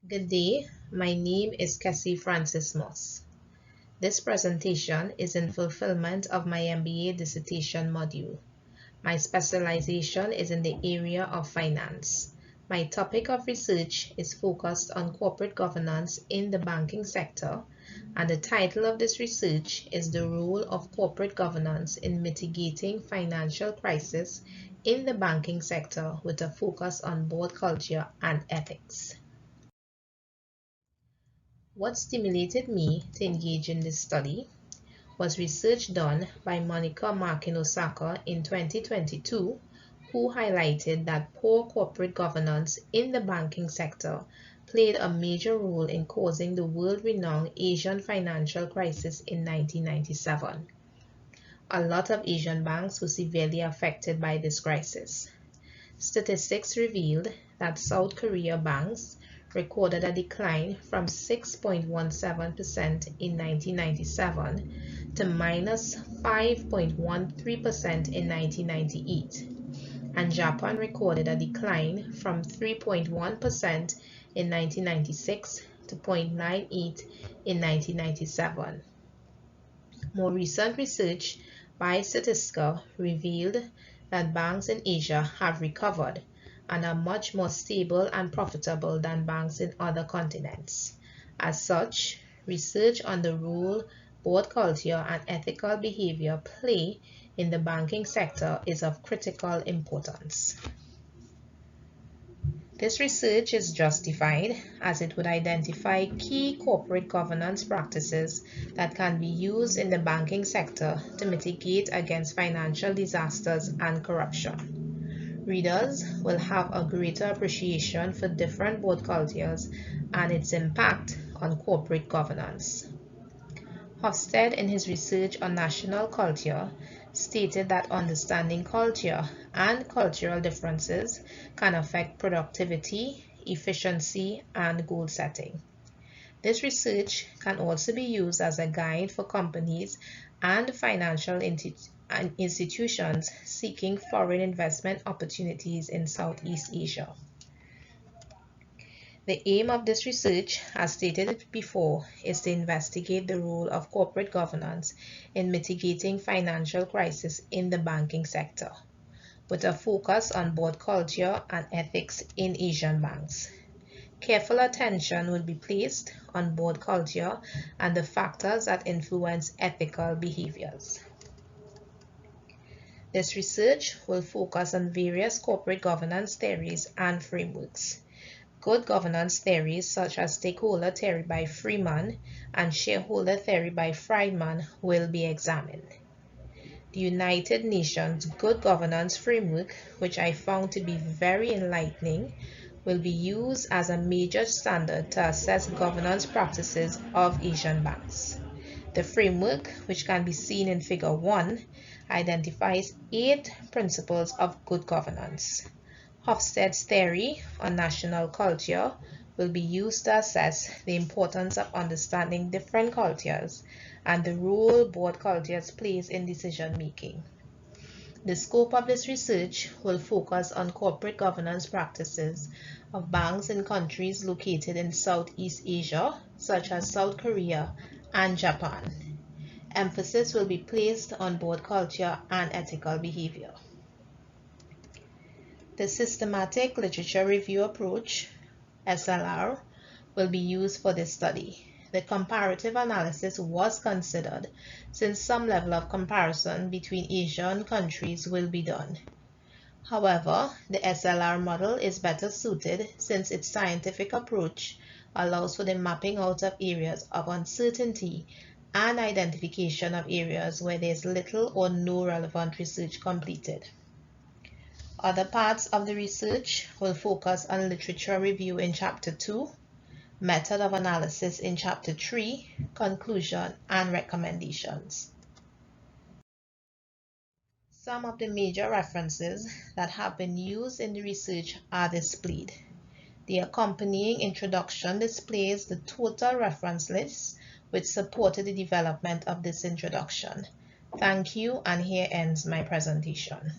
Good day, my name is Kesi Francis Moss. This presentation is in fulfillment of my MBA dissertation module. My specialization is in the area of finance. My topic of research is focused on corporate governance in the banking sector, and the title of this research is The Role of Corporate Governance in Mitigating Financial Crisis in the Banking Sector with a focus on board culture and ethics. What stimulated me to engage in this study was research done by Monica Markin-Osaka in 2022, who highlighted that poor corporate governance in the banking sector played a major role in causing the world-renowned Asian financial crisis in 1997. A lot of Asian banks were severely affected by this crisis. Statistics revealed that South Korea banks recorded a decline from 6.17% in 1997 to minus 5.13% in 1998, and Japan recorded a decline from 3.1% in 1996 to 0.98% in 1997. More recent research by Statista revealed that banks in Asia have recovered and are much more stable and profitable than banks in other continents. As such, research on the role board culture and ethical behavior play in the banking sector is of critical importance. This research is justified as it would identify key corporate governance practices that can be used in the banking sector to mitigate against financial disasters and corruption. Readers will have a greater appreciation for different board cultures and its impact on corporate governance. Hofstede, in his research on national culture, stated that understanding culture and cultural differences can affect productivity, efficiency, and goal setting. This research can also be used as a guide for companies and financial institutions seeking foreign investment opportunities in Southeast Asia. The aim of this research, as stated before, is to investigate the role of corporate governance in mitigating financial crisis in the banking sector, with a focus on board culture and ethics in Asian banks. Careful attention will be placed on board culture and the factors that influence ethical behaviors. This research will focus on various corporate governance theories and frameworks. Good governance theories such as stakeholder theory by Freeman and shareholder theory by Friedman will be examined. The United Nations Good Governance Framework, which I found to be very enlightening, will be used as a major standard to assess governance practices of Asian banks. The framework, which can be seen in Figure 1, identifies 8 principles of good governance. Hofstede's theory on national culture will be used to assess the importance of understanding different cultures and the role board cultures plays in decision making. The scope of this research will focus on corporate governance practices of banks in countries located in Southeast Asia, such as South Korea and Japan. Emphasis will be placed on board culture and ethical behavior. The systematic literature review approach, SLR, will be used for this study. The comparative analysis was considered since some level of comparison between Asian countries will be done. However, the SLR model is better suited since its scientific approach allows for the mapping out of areas of uncertainty and identification of areas where there is little or no relevant research completed. Other parts of the research will focus on literature review in Chapter 2, method of analysis in Chapter 3, conclusion and recommendations. Some of the major references that have been used in the research are displayed. The accompanying introduction displays the total reference list which supported the development of this introduction. Thank you, and here ends my presentation.